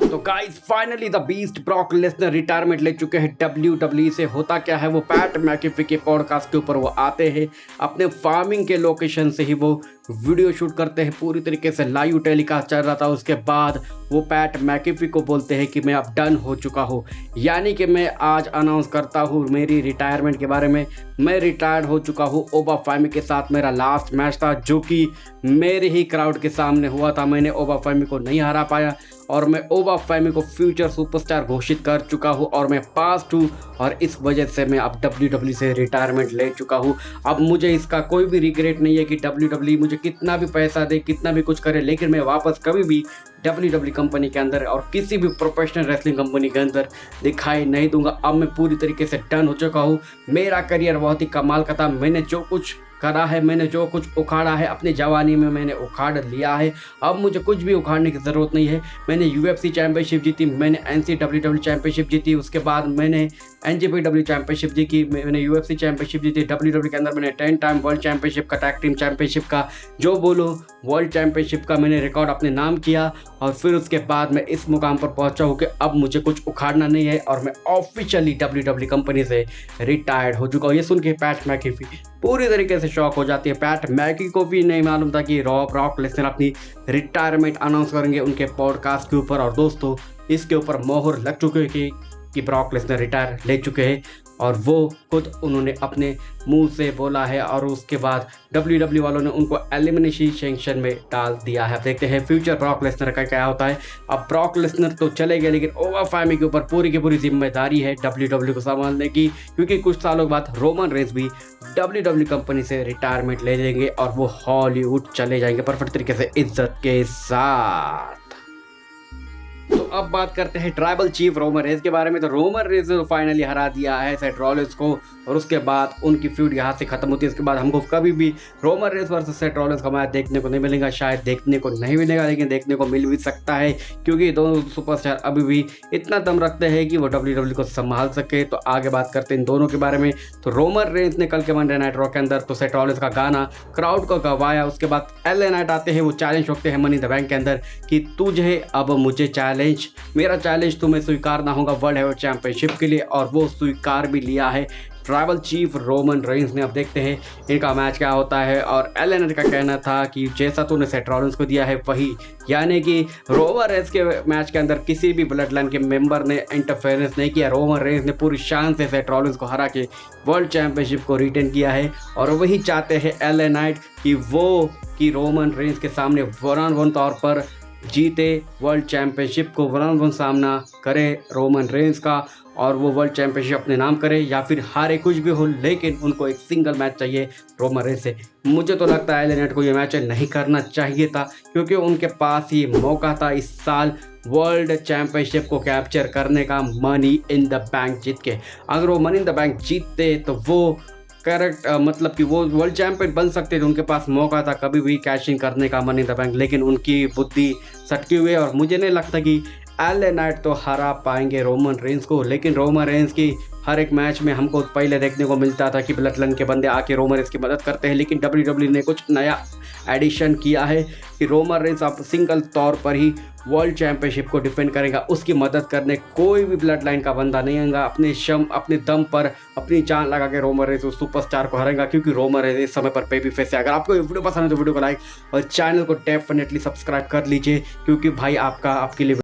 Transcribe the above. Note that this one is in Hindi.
तो guys finally the beast Brock Lesnar retirement ले चुके हैं WWE से। होता क्या है, वो पैट मैकेफी के पॉडकास्ट के ऊपर वो आते हैं, अपने फार्मिंग के लोकेशन से ही वो वीडियो शूट करते हैं, पूरी तरीके से लाइव टेलीकास्ट चल रहा था। उसके बाद वो पैट मैकेफी को बोलते हैं कि मैं अब डन हो चुका हूँ, यानी कि मैं आज अनाउंस करता हूँ मेरी रिटायरमेंट के बारे में। मैं रिटायर्ड हो चुका हूँ। ओबा फैमी के साथ मेरा लास्ट मैच था, जो कि मेरे ही क्राउड के सामने हुआ था। मैंने ओबा फैमी को नहीं हरा पाया और मैं ओबा फैमी को फ्यूचर सुपरस्टार घोषित कर चुका हूँ और मैं पास्ट हूँ, और इस वजह से मैं अब WWE से रिटायरमेंट ले चुका हूँ। अब मुझे इसका कोई भी रिग्रेट नहीं है कि WWE मुझे कितना भी पैसा दे, कितना भी कुछ करे, लेकिन मैं वापस कभी भी WWE कंपनी के अंदर और किसी भी प्रोफेशनल रेसलिंग कंपनी के अंदर दिखाई नहीं दूंगा। अब मैं पूरी तरीके से डन हो चुका हूँ। मेरा करियर बहुत ही कमाल का था। मैंने जो कुछ करा है, मैंने जो कुछ उखाड़ा है अपनी जवानी में, मैंने उखाड़ लिया है। अब मुझे कुछ भी उखाड़ने की ज़रूरत नहीं है। मैंने UFC चैंपियनशिप जीती, मैंने NCAA चैंपियनशिप जीती, उसके बाद मैंने NJPW चैंपियनशिप जीती, मैंने UFC चैंपियनशिप जीती। WWE के अंदर मैंने 10 टाइम वर्ल्ड चैंपियनशिप का, टैग टीम चैंपियनशिप का, जो बोलो वर्ल्ड चैंपियनशिप का मैंने रिकॉर्ड अपने नाम किया। और फिर उसके बाद मैं इस मुकाम पर पहुंचा हूँ कि अब मुझे कुछ उखाड़ना नहीं है और मैं ऑफिशियली WWE कंपनी से रिटायर्ड हो चुका हूँ। ये सुन के पैट मैकेफी पूरी तरीके से शॉक हो जाती है। पैट मैकी को भी नहीं मालूम था कि ब्रॉक लेसनर अपनी रिटायरमेंट अनाउंस करेंगे उनके पॉडकास्ट के ऊपर। और दोस्तों, इसके ऊपर मोहर लग चुके हैं कि ब्रॉक लेसनर रिटायर ले चुके हैं, और वो खुद उन्होंने अपने मुंह से बोला है। और उसके बाद WWE वालों ने उनको एलिमिनेशन सेक्शन में डाल दिया है। देखते हैं फ्यूचर ब्रॉक लेसनर का क्या होता है। अब ब्रॉक लेसनर तो चले गए, लेकिन ओबा फैमी के ऊपर पूरी की पूरी जिम्मेदारी है WWE को संभालने की, क्योंकि कुछ सालों बाद रोमन रेंस भी WWE कंपनी से रिटायरमेंट ले लेंगे और वो हॉलीवुड चले जाएंगे परफेक्ट तरीके से इज्जत के साथ। तो अब बात करते हैं ट्राइबल चीफ रोमन रेंस के बारे में। तो रोमन रेंस ने फाइनली हरा दिया है सेथ रॉलिंस को, और उसके बाद उनकी फ्यूड यहाँ से खत्म होती है। उसके बाद हमको कभी भी Roman Reigns versus Seth Rollins का मैच देखने को नहीं मिलेगा। शायद देखने को नहीं मिलेगा, लेकिन देखने को मिल भी सकता है, क्योंकि दोनों सुपरस्टार अभी भी इतना दम रखते हैं कि वो WWE को संभाल सके। तो आगे बात करते हैं इन दोनों के बारे में। तो रोमन रेंस ने कल के मंडे नाइट रॉ के अंदर तो सेथ रॉलिंस का गाना क्राउड को गवाया। उसके बाद LA नाइट आते हैं, वो चैलेंज रखते हैं मनी इन द बैंक के अंदर कि तुझे अब मुझे चैलेंज, मेरा चैलेंज तुम्हें स्वीकारना होगा वर्ल्ड हेवीवेट चैंपियनशिप के लिए, और वो स्वीकार भी लिया है ट्राइबल चीफ रोमन रेंस ने। अब देखते हैं इनका मैच क्या होता है। और LA नाइट का कहना था कि जैसा तूने सेथ रॉलिंस को दिया है वही, यानी कि रोमन रेंस के मैच के अंदर किसी भी ब्लड लाइन के मेंबर ने इंटरफेरेंस नहीं किया। रोमन रेंस ने पूरी शान से सेथ रॉलिंस को हरा के वर्ल्ड चैंपियनशिप को रिटेन किया है, और वही चाहते हैं LA नाइट कि रोमन रेंस के सामने 1-on-1 तौर पर जीते वर्ल्ड चैंपियनशिप को, 1-on-1 सामना करे रोमन रेंस का, और वो वर्ल्ड चैंपियनशिप अपने नाम करे, या फिर हारे कुछ भी हो, लेकिन उनको एक सिंगल मैच चाहिए रोमन रेंस से। मुझे तो लगता है LA नाइट को ये मैच नहीं करना चाहिए था, क्योंकि उनके पास ये मौका था इस साल वर्ल्ड चैंपियनशिप को कैप्चर करने का मनी इन द बैंक जीत के। अगर वो मनी इन द बैंक जीतते तो वो करेक्ट मतलब कि वो वर्ल्ड चैंपियन बन सकते थे। उनके पास मौका था कभी भी कैशिंग करने का मनी इन द बैंक, लेकिन उनकी बुद्धि सटकी हुई है। और मुझे नहीं लगता कि LA नाइट तो हरा पाएंगे रोमन रेंस को, लेकिन रोमन रेंस की हर एक मैच में हमको पहले देखने को मिलता था कि ब्लड लाइन के बंदे आके रोमन रेंस की मदद करते हैं, लेकिन WWE ने कुछ नया एडिशन किया है कि रोमन रेंस अब सिंगल तौर पर ही वर्ल्ड चैंपियनशिप को डिफेंड करेगा। उसकी मदद करने कोई भी ब्लड लाइन का बंदा नहीं आएगा। अपने दम पर अपनी जान लगा के रोमन रेंस उस सुपरस्टार को हराएगा, क्योंकि रोमन रेंस इस समय पर बेबी फेस है। अगर आपको ये वीडियो पसंद है तो वीडियो को लाइक और चैनल को डेफिनेटली सब्सक्राइब कर लीजिए, क्योंकि भाई आपके लिए